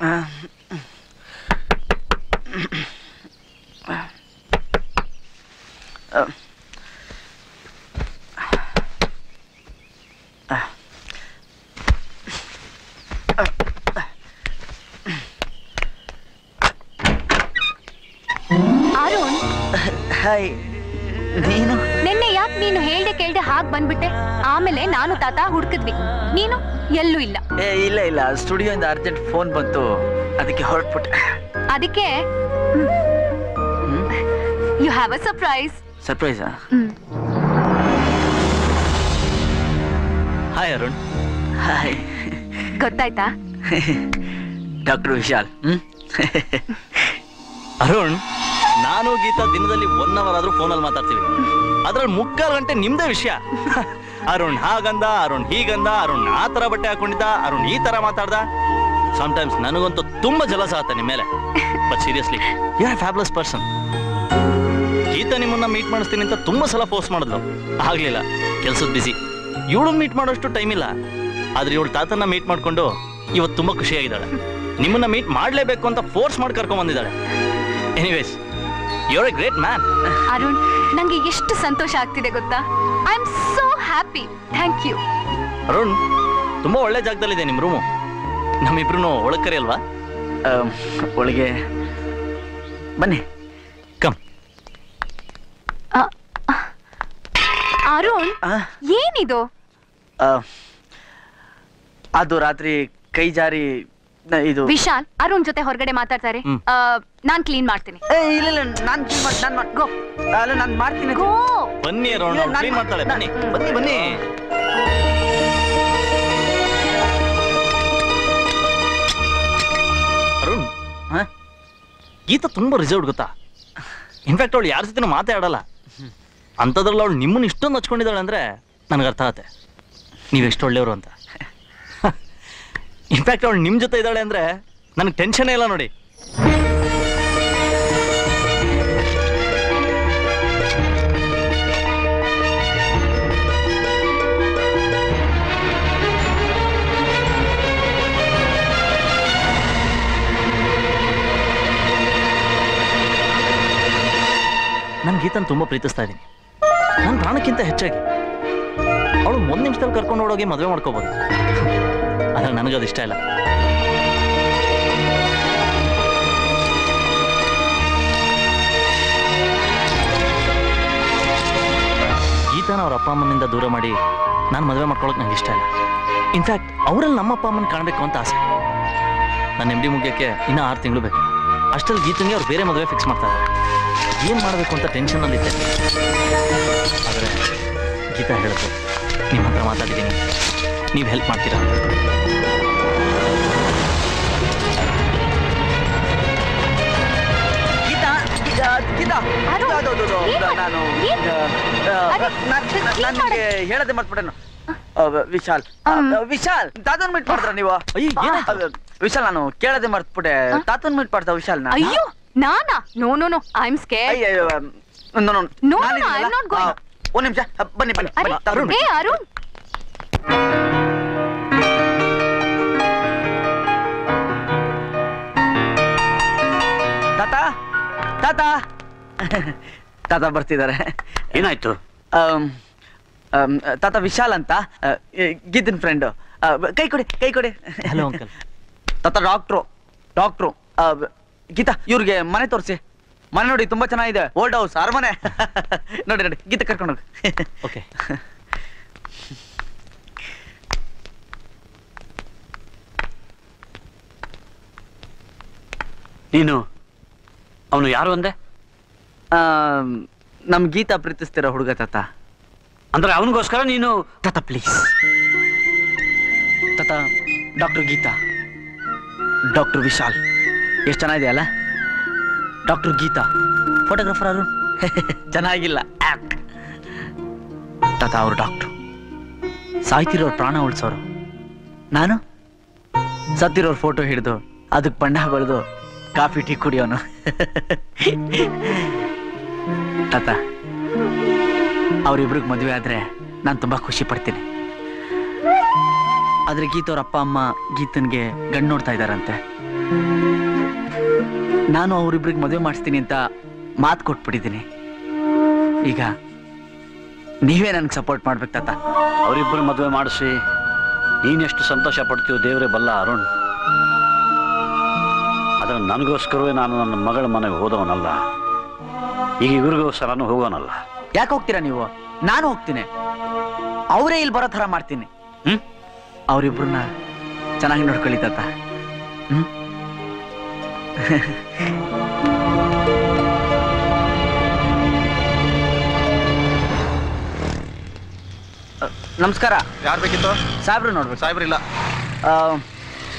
Arun, hi. ನೀನು ನಿನ್ನೆ ಯಾಕೆ ನೀನು ಹೇಳ್ದೆ ಕೇಳ್ದೆ ಹಾಗೆ ಬಂದ್ಬಿಟ್ಟೆ? ಆಮೇಲೆ ನಾನು ತಾತ ಹುಡುಕಿದ್ವಿ, ನೀನು ಎಲ್ಲೂ ಇಲ್ಲ. ಇಲ್ಲ ಇಲ್ಲ, ಸ್ಟುಡಿಯೋಯಿಂದ ಅರ್ಜೆಂಟ್ ಫೋನ್ ಬಂತು, ಅದಕ್ಕೆ ಹೊರಟ್ಬಿಟ್ಟೆ. ಅದಕ್ಕೆ ಯು ಹ್ಯಾವ್ ಅ ಸರ್ಪ್ರೈಸ್. ಸರ್ಪ್ರೈಸಾ? ಹಾಯ್ ಅರುಣ್. ಹಾಯ್. ಗೊತ್ತಾಯ್ತಾ? ಡಾಕ್ಟರ್ ವಿಶಾಲ್. ಅರುಣ್, ನಾನು ಗೀತಾ ದಿನದಲ್ಲಿ 1 hour ಆದ್ರೂ ಫೋನಲ್ಲಿ ಮಾತಾಡ್ತೀವಿ. ಅದ್ರಲ್ಲಿ 3/4 ಗಂಟೆ ನಿಮ್ದೇ ವಿಷಯ. ಅರುಣ್ ಹಾಗಂದ, ಅರುಣ್ ಹೀಗಂದ, ಅರುಣ್ ಆ ತರ ಬಟ್ಟೆ ಹಾಕೊಂಡಿದ್ದ, ಅರುಣ್ ಈ ತರ ಮಾತಾಡ್ದ. ಸಮಟೈಮ್ಸ್ ನನಗಂತೂ ತುಂಬಾ ಜಲಸ ಆಗುತ್ತೆ ನಿಮ್ಮ ಮೇಲೆ. But seriously you are fabulous person. Geetha ನಿಮ್ಮನ್ನ ಮೀಟ್ ಮಾಡಿಸ್ತೀನಿ ಅಂತ ತುಂಬಾ ಸಲ ಫೋರ್ಸ್ ಮಾಡಿದ್ಲು, ಆಗ್ಲಿಲ್ಲ, ಕೆಲ್ಸದ ಬಿಸಿ. ಇವಳನ್ನ ಮೀಟ್ ಮಾಡೋಷ್ಟು ಟೈಮ್ ಇಲ್ಲ. ಆದ್ರೆ ಇವಳು ತಾತನ್ನ ಮೀಟ್ ಮಾಡ್ಕೊಂಡು ಇವತ್ತು ತುಂಬಾ ಖುಷಿಯಾಗಿದ್ದಾಳೆ. ನಿಮ್ಮನ್ನ ಮೀಟ್ ಮಾಡ್ಲೇಬೇಕು ಅಂತ ಫೋರ್ಸ್ ಮಾಡಿ ಕರ್ಕೊಂಡ್ ಬಂದಿದ್ದಾಳೆ. Anyways, you are a great man. Arun, ನಂಗೆ ಎಷ್ಟು ಸಂತೋಷ ಆಗ್ತಿದೆ ಗೊತ್ತಾ? I am so happy. Thank you. Arun, ತುಂಬಾ ಒಳ್ಳೆ ಜಾಗದಲ್ಲಿದೆ ನಿಮ್ ರೂಮು. ನಮ್ಮಿಬ್ರು ಒಳಗೆ ಕರೆಯಲ್ವಾ? ಒಳಗೆ ಬನ್ನಿ. ಕಮ್. ಅರುಣ್, ಏನಿದು? ಅದು ರಾತ್ರಿ ಕೈ ಜಾರಿ ಇದು. ವಿಶಾಲ್, ಅರುಣ್ ಜೊತೆ ಹೊರಗಡೆ ಮಾತಾಡ್ತಾರೆ. ನಾನ್ ಕ್ಲೀನ್ ಮಾಡ್ತೀನಿ. ಇಲ್ಲ ಇಲ್ಲ, ಗೋ. ಅಲ್ಲ, ನಾನು ಮಾಡ್ತೀನಿ. ಗೋ. ಬನ್ನಿ ಅರುಣ್, ಕ್ಲೀನ್ ಮಾಡ್ತಾಳೆ. ಬನ್ನಿ ಬನ್ನಿ ಬನ್ನಿ. ಅರುಣ್, ಗೀತಾ ತುಂಬಾ ರಿಸರ್ವ್ಡ್ ಗೊತ್ತಾ? ಇನ್ಫ್ಯಾಕ್ಟ್ ಅವಳು ಯಾರ ಜೊತೆ ಮಾತಾಡಲ್ಲ. ಅಂಥದ್ರಲ್ಲಿ ಅವಳು ನಿಮ್ಮನ್ನ ಇಷ್ಟೊಂದು ಹಚ್ಕೊಂಡಿದ್ದಾಳೆ ಅಂದ್ರೆ ನನಗೆ ಅರ್ಥ ಆಗುತ್ತೆ ನೀವೆಷ್ಟು ಒಳ್ಳೆಯವರು ಅಂತ. ಇನ್ಫ್ಯಾಕ್ಟ್ ಅವಳು ನಿಮ್ಮ ಜೊತೆ ಇದ್ದಾಳೆ ಅಂದ್ರೆ ನನಗೆ ಟೆನ್ಷನ್ ಇಲ್ಲ ನೋಡಿ. ನಾನು ಗೀತನ ತುಂಬಾ ಪ್ರೀತಿಸ್ತಾ ಇದ್ದೀನಿ, ನನ್ನ ಪ್ರಾಣಕ್ಕಿಂತ ಹೆಚ್ಚಾಗಿ. ಅವಳು 1 ನಿಮಿಷದಲ್ಲಿ ಕರ್ಕೊಂಡು ಹೋಗಿ ಮದುವೆ ಮಾಡ್ಕೋಬಹುದು. ಆದ್ರೆ ನನಗದು ಇಷ್ಟ ಇಲ್ಲ. ಗೀತಾನ ಅವ್ರ ಅಪ್ಪ ಅಮ್ಮನಿಂದ ದೂರ ಮಾಡಿ ನಾನು ಮದುವೆ ಮಾಡ್ಕೊಳ್ಳೋಕೆ ನಂಗೆ ಇಷ್ಟ ಇಲ್ಲ. ಇನ್ಫ್ಯಾಕ್ಟ್ ಅವರಲ್ಲಿ ನಮ್ಮ ಅಪ್ಪ ಅಮ್ಮನ ಕಾಣಬೇಕು ಅಂತ ಆಸೆ. ನನ್ನ MD ಮುಗಿಯೋಕ್ಕೆ ಇನ್ನೂ 6 ತಿಂಗಳು ಬೇಕು. ಅಷ್ಟರಲ್ಲಿ ಗೀತಂಗೆ ಅವ್ರು ಬೇರೆ ಮದುವೆ ಫಿಕ್ಸ್ ಮಾಡ್ತಾರೆ. ಏನು ಮಾಡಬೇಕು ಅಂತ ಟೆನ್ಷನ್ನಲ್ಲಿದ್ದೆ. ಆದರೆ ಗೀತಾ ಹೇಳಿದ್ರು, ನಿಮ್ಮ ಹತ್ರ ಮಾತಾಡಿದ್ದೀನಿ, ನೀವು ಹೆಲ್ಪ್ ಮಾಡ್ತೀರಾ? ನನಗೆ ಹೇಳದೆ ಮರ್ತ್ಬಿಟ್ಟೆನು. ವಿಶಾಲ್, ವಿಶಾಲ್, ತಾತನ್ ಮೀಟ್ ಮಾಡ್ತಾರ ನೀವು? ವಿಶಾಲ್, ನಾನು ಕೇಳದೆ ಮರ್ತ್ಬಿಟ್ಟೆ. ತಾತನ್ ಮೀಟ್ ಮಾಡ್ತಾವ ವಿಶಾಲ್? ಅಯ್ಯೋ, ನಾನಾ? No no no, I am scared. ಅಯ್ಯೋ, no no no, I am not going. 1 ನಿಮಿಷ, ಬನ್ನಿ ಬನ್ನಿ ಬನ್ನಿ. ಏ ಅರುಣ್, ತಾತ ತಾತ ತಾತ ಬರ್ತಿದ್ದಾರೆ. ಏನಾಯ್ತು? ತಾತ ವಿಶಾಲ್ ಅಂತ, ಗೀತನ್ ಫ್ರೆಂಡ್. ಕೈ ಕೊಡಿ, ಕೈ ಕೊಡಿ. Hello uncle. ತಾತ ಡಾಕ್ಟ್ರು. ಗೀತಾ, ಇವ್ರಿಗೆ ಮನೆ ತೋರಿಸಿ. ಮನೆ ನೋಡಿ, ತುಂಬಾ ಚೆನ್ನಾಗಿದೆ. ಓಲ್ಡ್ ಹೌಸ್, ಅರಮನೆ. ನೋಡಿ ನೋಡಿ, ಗೀತಾ ಕರ್ಕೊಂಡು ಹೋಗಿ. ಓಕೆ. ನೀನು ಅವನು ಯಾರು ಅಂದೆ? ನಮ್ ಗೀತಾ ಪ್ರೀತಿಸ್ತಿರೋ ಹುಡುಗ ತಾತ. ಅಂದ್ರೆ ಅವನಿಗೋಸ್ಕರ ನೀನು? ತಾತ ಪ್ಲೀಸ್. ತಾತ, ಡಾಕ್ಟರ್ ಗೀತಾ, ಡಾಕ್ಟರ್ ವಿಶಾಲ್, ಎಷ್ಟು ಚೆನ್ನಾಗಿದೆ ಅಲ್ಲ? ಡಾಕ್ಟರ್ ಗೀತಾ, ಫೋಟೋಗ್ರಾಫರ್ ಅವರು ಚೆನ್ನಾಗಿಲ್ಲ. ತಾತ, ಅವರು ಡಾಕ್ಟ್ರು, ಸಾಯ್ತಿರೋರು ಪ್ರಾಣ ಉಳಿಸೋರು. ನಾನು ಸತ್ತಿರೋರ್ ಫೋಟೋ ಹಿಡಿದು ಅದಕ್ಕೆ ಬಣ್ಣ ಬಳಿದು ಕಾಫಿ ಟೀ ಕುಡಿಯೋನು. ತಾತ, ಅವರಿಬ್ರಿಗೆ ಮದುವೆ ಆದ್ರೆ ನಾನು ತುಂಬಾ ಖುಷಿ ಪಡ್ತೀನಿ. ಆದ್ರೆ ಗೀತವ್ರ ಅಪ್ಪ ಅಮ್ಮ ಗೀತನ್ಗೆ ಗಂಡು ನೋಡ್ತಾ ಇದ್ದಾರಂತೆ. ನಾನು ಅವ್ರಿಬ್ರಿಗೆ ಮದುವೆ ಮಾಡಿಸ್ತೀನಿ ಅಂತ ಮಾತು ಕೊಟ್ಬಿಟ್ಟಿದ್ದೀನಿ. ಈಗ ನೀವೇ ನನ್ಗೆ ಸಪೋರ್ಟ್ ಮಾಡ್ಬೇಕು ತಾತ. ಅವರಿಬ್ಬರು ಮದುವೆ ಮಾಡಿಸಿ ನೀನೆಷ್ಟು ಸಂತೋಷ ಪಡ್ತೀವೋ ದೇವರೇ ಬಲ್ಲ ಅರುಣ್. ಆದ್ರೆ ನನಗೋಸ್ಕರವೇ ನಾನು ನನ್ನ ಮಗಳ ಮನೆಗೆ ಹೋದವನಲ್ಲ, ಈಗ ಇವ್ರಿಗೋಸ್ಕರ ನಾನು ಹೋಗೋನಲ್ಲ. ಯಾಕೆ ಹೋಗ್ತೀರಾ ನೀವು? ನಾನು ಹೋಗ್ತೀನಿ, ಅವರೇ ಇಲ್ಲಿ ಬರೋ ಥರ ಮಾಡ್ತೀನಿ. ಅವರಿಬ್ರನ್ನ ಚೆನ್ನಾಗಿ ನೋಡ್ಕೊಳ್ಳಿ ತಾತ. ನಮಸ್ಕಾರ. ಯಾರು ಬೇಕಿತ್ತು? ಸಾಹೇಬ್ರು ನೋಡ್ಬೇಕು. ಸಾಹೇಬ್ರಿಲ್ಲ.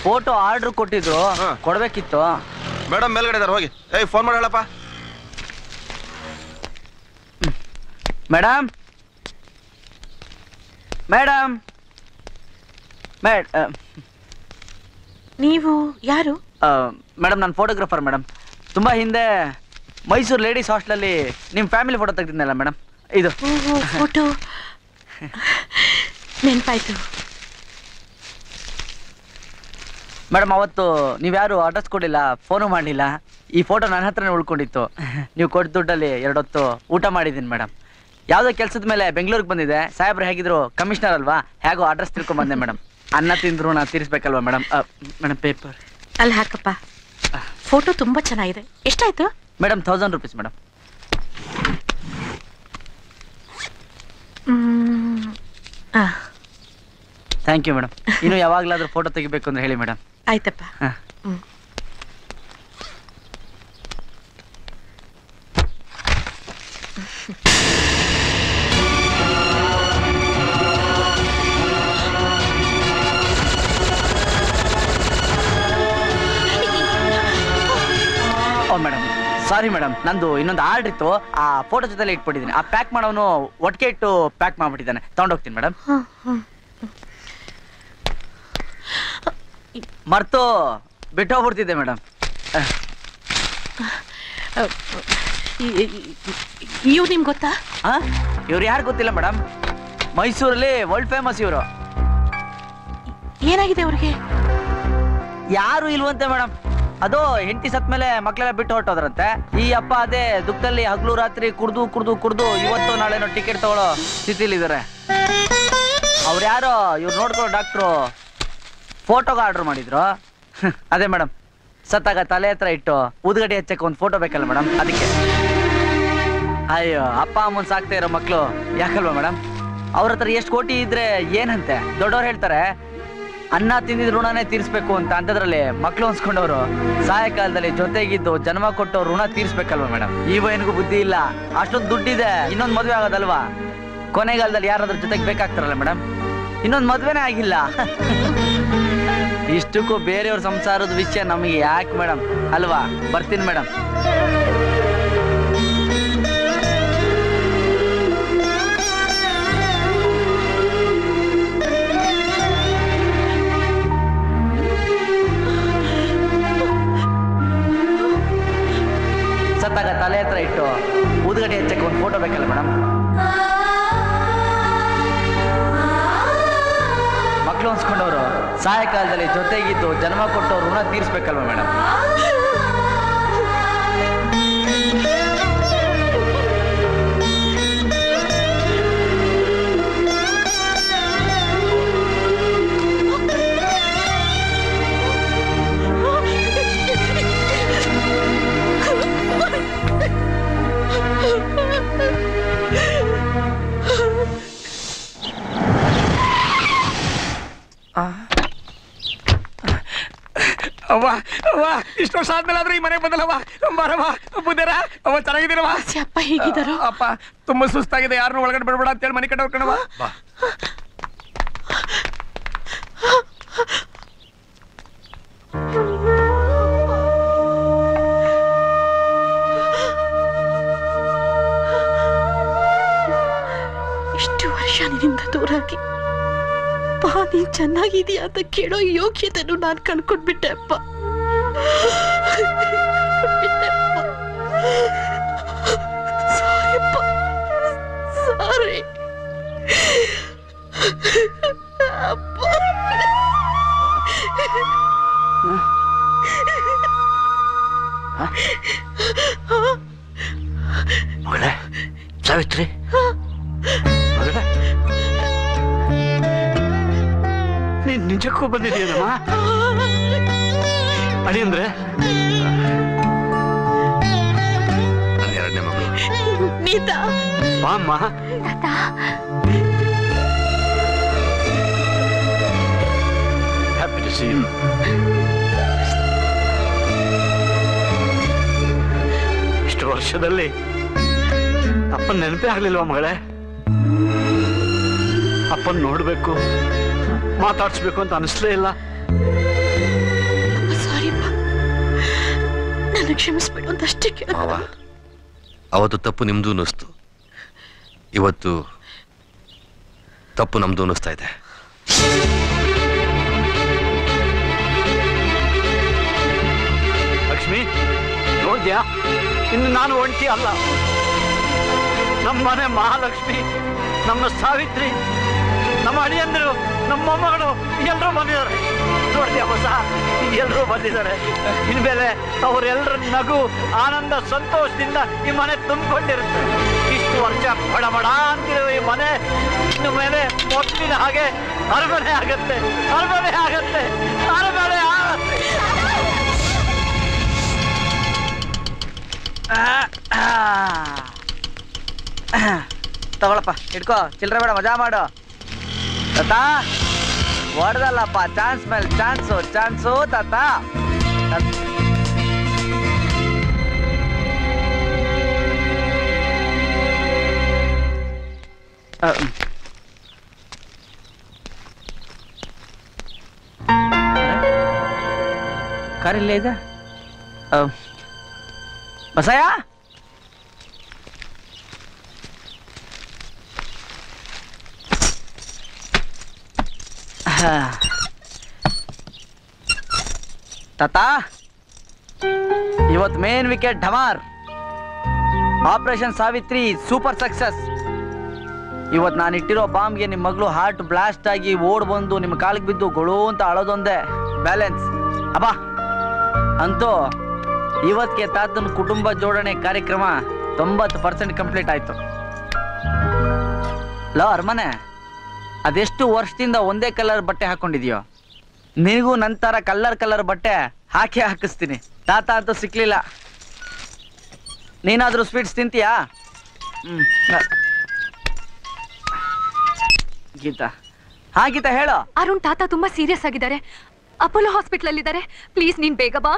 ಫೋಟೋ ಆರ್ಡರ್ ಕೊಟ್ಟಿದ್ರು, ಕೊಡ್ಬೇಕಿತ್ತು. ಮೇಡಮ್ ಮೇಲ್ಗಡೆ ಇದಾರೆ, ಹೋಗಿ. ಫೋನ್ ಮಾಡಿ ಹೇಳಪ್ಪ. ಮೇಡಮ್ ಮೇಡಮ್ ನೀವು ಯಾರು? ಮೇಡಮ್ ನಾನು ಫೋಟೋಗ್ರಾಫರ್ ಮೇಡಮ್. ತುಂಬ ಹಿಂದೆ ಮೈಸೂರು ಲೇಡೀಸ್ ಹಾಸ್ಟೆಲಲ್ಲಿ ನಿಮ್ಮ ಫ್ಯಾಮಿಲಿ ಫೋಟೋ ತೆಗೆದಿದ್ನಲ್ಲ ಮೇಡಮ್, ಇದು ಫೋಟೋ ನೆನಪಾಯ್ತು ಮೇಡಮ್. ಅವತ್ತು ನೀವ್ಯಾರು ಅಡ್ರೆಸ್ ಕೊಡಲಿಲ್ಲ, ಫೋನು ಮಾಡಲಿಲ್ಲ. ಈ ಫೋಟೋ ನನ್ನ ಹತ್ರನೇ ಉಳ್ಕೊಂಡಿತ್ತು. ನೀವು ಕೊಟ್ಟ ದುಡ್ಡಲ್ಲಿ 2 ಹೊತ್ತು ಊಟ ಮಾಡಿದ್ದೀನಿ ಮೇಡಮ್. ಯಾವುದೋ ಕೆಲಸದ ಮೇಲೆ ಬೆಂಗಳೂರಿಗೆ ಬಂದಿದೆ. ಸಾಹೇಬ್ರು ಹೇಗಿದ್ರು ಕಮಿಷನರ್ ಅಲ್ವಾ, ಹೇಗೋ ಅಡ್ರೆಸ್ ತಿಳ್ಕೊಂಬಂದೆ ಮೇಡಮ್. ಅನ್ನ ತಿಂದ್ರು ನಾ ತೀರಿಸ್ಬೇಕಲ್ವಾ ಮೇಡಮ್. ಮೇಡಮ್ ಪೇಪರ್ ಅಲ್ಲಿ ಹಾಕಪ್ಪ. ಫೋಟೋ ತುಂಬಾ ಚೆನ್ನಾಗಿದೆ. ಎಷ್ಟಾಯ್ತು madam? 1000 rupees madam. Thank you madam. ಇನ್ನು ಯಾವಾಗಲಾದ್ರೂ ಫೋಟೋ ತೆಗಿಬೇಕು ಅಂದ್ರೆ ಹೇಳಿ ಮೇಡಮ್. ಆಯ್ತಪ್ಪ. ಓ ಮೇಡಮ್, ಸಾರಿ ಮೇಡಮ್, ನಂದು ಇನ್ನೊಂದು ಆರ್ಡರ್ ಇತ್ತು, ಆ ಫೋಟೋ ಜೊತೆಲೆ ಇಟ್ಬಿಟ್ಟಿದ್ದೀನಿ. ಆ ಪ್ಯಾಕ್ ಮಾಡೋನು ಒಟ್ಟಿಗೆ ಇಟ್ಟು ಪ್ಯಾಕ್ ಮಾಡ್ಬಿಟ್ಟಿದ್ದಾನೆ, ತಗೊಂಡೋಗ್ತೀನಿ ಮೇಡಮ್. ಮರ್ತು ಬಿಟ್ಟು ಹೋಗ್ಬಿಡ್ತಿದ್ದೆ ಮೇಡಮ್. ಇವ್ರು ನಿಮ್ಗೆ ಗೊತ್ತಾ? ಇವ್ರು ಯಾರು ಗೊತ್ತಿಲ್ಲ ಮೇಡಮ್, ಮೈಸೂರಲ್ಲಿ ವರ್ಲ್ಡ್ ಫೇಮಸ್ ಇವರು. ಏನಾಗಿದೆ ಅವ್ರಿಗೆ? ಯಾರು ಇಲ್ವಂತೆ ಮೇಡಮ್. ಅದು ಹೆಂಡತಿ ಸತ್ ಮೇಲೆ ಮಕ್ಕಳೆಲ್ಲ ಬಿಟ್ಟು ಹೊರಟೋದ್ರಂತೆ. ಈ ಅಪ್ಪ ಅದೇ ದುಃಖದಲ್ಲಿ ಹಗಲು ರಾತ್ರಿ ಕುಡ್ದು ಇವತ್ತು ನಾಳೆನೋ ಟಿಕೆಟ್ ತಗೊಳ್ಳೋ ಸ್ಥಿತಿಲಿದ್ದಾರೆ. ಅವ್ರು ಯಾರೋ ಇವ್ರು ನೋಡ್ಕೊಳ್ಳೋ ಡಾಕ್ಟ್ರು ಫೋಟೋಗೆ ಆರ್ಡರ್ ಮಾಡಿದ್ರು. ಅದೇ ಮೇಡಮ್, ಸತ್ತಾಗ ತಲೆ ಹತ್ರ ಇಟ್ಟು ಊದ್ಗಡ್ಡೆ ಹಚ್ಚಕ್ಕೆ ಒಂದು ಫೋಟೋ ಬೇಕಲ್ಲ ಮೇಡಮ್, ಅದಕ್ಕೆ. ಅಯ್ಯೋ, ಅಪ್ಪ ಅಮ್ಮನ್ ಸಾಕ್ತಾ ಇರೋ ಮಕ್ಕಳು ಯಾಕಲ್ವಾ ಮೇಡಮ್? ಅವ್ರ ಹತ್ರ ಎಷ್ಟು ಕೋಟಿ ಇದ್ರೆ ಏನಂತೆ? ದೊಡ್ಡವ್ರು ಹೇಳ್ತಾರೆ ಅನ್ನ ತಿಂದಿದ್ ಋಣನೇ ತೀರಿಸ್ಬೇಕು ಅಂತ. ಅಂಥದ್ರಲ್ಲಿ ಮಕ್ಳು ಅನ್ಸ್ಕೊಂಡವ್ರು ಸಾಯಂಕಾಲದಲ್ಲಿ ಜೊತೆಗಿದ್ದು ಜನ್ಮ ಕೊಟ್ಟು ಋಣ ತೀರಿಸ್ಬೇಕಲ್ವಾ ಮೇಡಮ್? ಈ ವಯನಿಗೂ ಬುದ್ಧಿ ಇಲ್ಲ, ಅಷ್ಟೊಂದು ದುಡ್ಡಿದೆ, ಇನ್ನೊಂದು ಮದ್ವೆ ಆಗೋದಲ್ವಾ? ಕೊನೆಗಾಲದಲ್ಲಿ ಯಾರಾದ್ರೂ ಜೊತೆಗೆ ಬೇಕಾಗ್ತಾರಲ್ಲ ಮೇಡಮ್, ಇನ್ನೊಂದು ಮದ್ವೆನೇ ಆಗಿಲ್ಲ. ಇಷ್ಟಕ್ಕೂ ಬೇರೆಯವ್ರ ಸಂಸಾರದ ವಿಷಯ ನಮಗೆ ಯಾಕೆ ಮೇಡಮ್ ಅಲ್ವಾ? ಬರ್ತೀನಿ ಮೇಡಮ್. ಸತ್ತಾಗ ತಲೆ ಹತ್ರ ಇಟ್ಟು ಊದ್ಗಡ್ಡೆ ಹಚ್ಚಕ್ಕೆ ಒಂದು ಫೋಟೋ ಬೇಕಲ್ಲ ಮೇಡಮ್? ಮಕ್ಕಳು ಅನ್ಸ್ಕೊಂಡವ್ರು ಸಾಯಂಕಾಲದಲ್ಲಿ ಜೊತೆಗಿದ್ದು ಜನ್ಮ ಕೊಟ್ಟು ಋಣ ತೀರಿಸ್ಬೇಕಲ್ವ ಮೇಡಮ್? ಅವ್ವ ಅವ್ವ, ಇಷ್ಟು ವರ್ಷ ಆದ್ಮೇಲೆ ಆದ್ರೂ ಈ ಮನೆಗೆ ಬಂದಲ್ಲವ್ವ. ಬರವ್ವ, ಬುದ್ಧರ ಅವ್ವ, ಚೆನ್ನಾಗಿದ್ದೀರವ್ವ? ಅಪ್ಪ ಹೇಗಿದ್ದಾರೋ? ಅಪ್ಪ ತುಂಬಾ ಸುಸ್ತಾಗಿದೆ, ಯಾರನ್ನು ಒಳಗಡೆ ಬಿಡಬೇಡ ಅಂತೇಳಿ ಮನೆ ಕಡೆ ಹೋಗ್ಕಣವ್ವ. ಇಷ್ಟು ವರ್ಷ ನಿನ್ನಿಂದ ದೂರಾಗಿ ನೀನ್ ಚೆನ್ನಾಗಿದೀಯ ಅಂತ ಕೇಳೋ ಯೋಗ್ಯತೆಯನ್ನು ನಾನು ಕಳ್ಕೊಂಡ್ಬಿಟ್ಟೆ ಅಪ್ಪ. ಸಾರಿಪ್ಪ, ಸಾರಿ ಅಪ್ಪ. ನೀನ್ ನಿಜಕ್ಕೂ ಬಂದಿದ್ದೀನಮ್ಮ ಅಡಿ ಅಂದ್ರೆ ಎರಡನೇ ಮಗಳು ನೀತಾ ಬಾಮ್ಮ ಹ್ಯಾಪಿ ಟು ಸೀ ಯು ಇಷ್ಟು ವರ್ಷದಲ್ಲಿ ಅಪ್ಪನ ನೆನಪೇ ಆಗ್ಲಿಲ್ವಾ ಮಗಳೇ ಅಪ್ಪನ್ ನೋಡ್ಬೇಕು ಮಾತಾಡ್ಸ್ಬೇಕು ಅಂತ ಅನಿಸ್ಲೇ ಇಲ್ಲ ಸಾರಿಪ್ಪ ನನ್ನ ಕ್ಷಮಿಸ್ಬಿಡು ಅಂತ ಅಷ್ಟೇ ಮಾವ ಅವತ್ತು ತಪ್ಪು ನಿಮ್ದು ಅನ್ನಿಸ್ತು ಇವತ್ತು ತಪ್ಪು ನಮ್ದು ಅನ್ನಿಸ್ತಾ ಇದೆ ಲಕ್ಷ್ಮಿ ನೋಡ್ದ್ಯಾ ಇನ್ನು ನಾನು ಒಂಟಿ ಅಲ್ಲ ನಮ್ಮ ಮನೆ ಮಹಾಲಕ್ಷ್ಮಿ ನಮ್ಮ ಸಾವಿತ್ರಿ ನಮ್ಮ ಅಳಿಯಂದರು ನಮ್ಮ ಮೊಮ್ಮಗಳು ಎಲ್ಲರೂ ಬಂದಿದ್ದಾರೆ ನೋಡ್ತೀಯ ಹೊಸ ಎಲ್ಲರೂ ಬಂದಿದ್ದಾರೆ ಇನ್ಮೇಲೆ ಅವರೆಲ್ಲರ ನಗು ಆನಂದ ಸಂತೋಷದಿಂದ ಈ ಮನೆ ತುಂಬಿಕೊಂಡಿರುತ್ತೆ ಇಷ್ಟು ವರ್ಷ ಬಡಬಡ ಅಂತಿರೋ ಈ ಮನೆ ಇನ್ನು ಮೇಲೆ ಮೊದಲಿನ ಹಾಗೆ ಅರಮನೆ ಆಗತ್ತೆ ಅರಮನೆ ಆಗತ್ತೆ ಅರಮನೆ ಆಗತ್ತೆ ತಗೊಳಪ್ಪ ಇಟ್ಕೋ ಚಿಲ್ಲರೆ ಬೇಡ ಮಜಾ ಮಾಡು ತಾತ ಹೊಡೆದಲ್ಲಪ್ಪ ಚಾನ್ಸ್ ಮೇಲೆ ಚಾನ್ಸು ತಾತ ಕಾರ್ ಇಲ್ಲೇ ಇದೆ ಬಸಯ್ಯ ತಾತ ಇವತ್ತು ಮೇನ್ ವಿಕೆಟ್ ಢಮಾರ್ ಆಪರೇಷನ್ ಸಾವಿತ್ರಿ ಸೂಪರ್ ಸಕ್ಸಸ್ ಇವತ್ತು ನಾನು ಇಟ್ಟಿರೋ ಬಾಂಬ್ಗೆ ನಿಮ್ಮ ಮಗಳು ಹಾರ್ಟ್ ಬ್ಲಾಸ್ಟ್ ಆಗಿ ಓಡ್ ಬಂದು ನಿಮ್ಮ ಕಾಲಿಗೆ ಬಿದ್ದು ಗೊಳು ಅಂತ ಅಳೋದೊಂದೇ ಬ್ಯಾಲೆನ್ಸ್ ಅಬ್ಬಾ ಅಂತೂ ಇವತ್ತಿಗೆ ತಾತನ ಕುಟುಂಬ ಜೋಡಣೆ ಕಾರ್ಯಕ್ರಮ 90% ಕಂಪ್ಲೀಟ್ ಆಯ್ತು ಲೋ ಅರಮನೆ ಅದೆಷ್ಟು ವರ್ಷದಿಂದ ಒಂದೇ ಕಲರ್ ಬಟ್ಟೆ ಹಾಕೊಂಡಿದ್ಯೋ ನಿನಗೂ ನಂತರ ಕಲರ್ ಬಟ್ಟೆ ಹಾಕಿಸ್ತೀನಿ ತಾತ ಅಂತೂ ಸಿಕ್ಲಿಲ್ಲ ನೀನಾದ್ರೂ ಸ್ವೀಟ್ಸ್ ತಿಂತೀಯಾ ಗೀತಾ ಗೀತಾ ಹೇಳು ಅರುಣ್ ತಾತ ತುಂಬಾ ಸೀರಿಯಸ್ ಆಗಿದ್ದಾರೆ ಅಪೋಲೋ ಹಾಸ್ಪಿಟಲ್ ಅಲ್ಲಿ ಇದ್ದಾರೆ ಪ್ಲೀಸ್ ನೀನ್ ಬೇಗ ಬಾ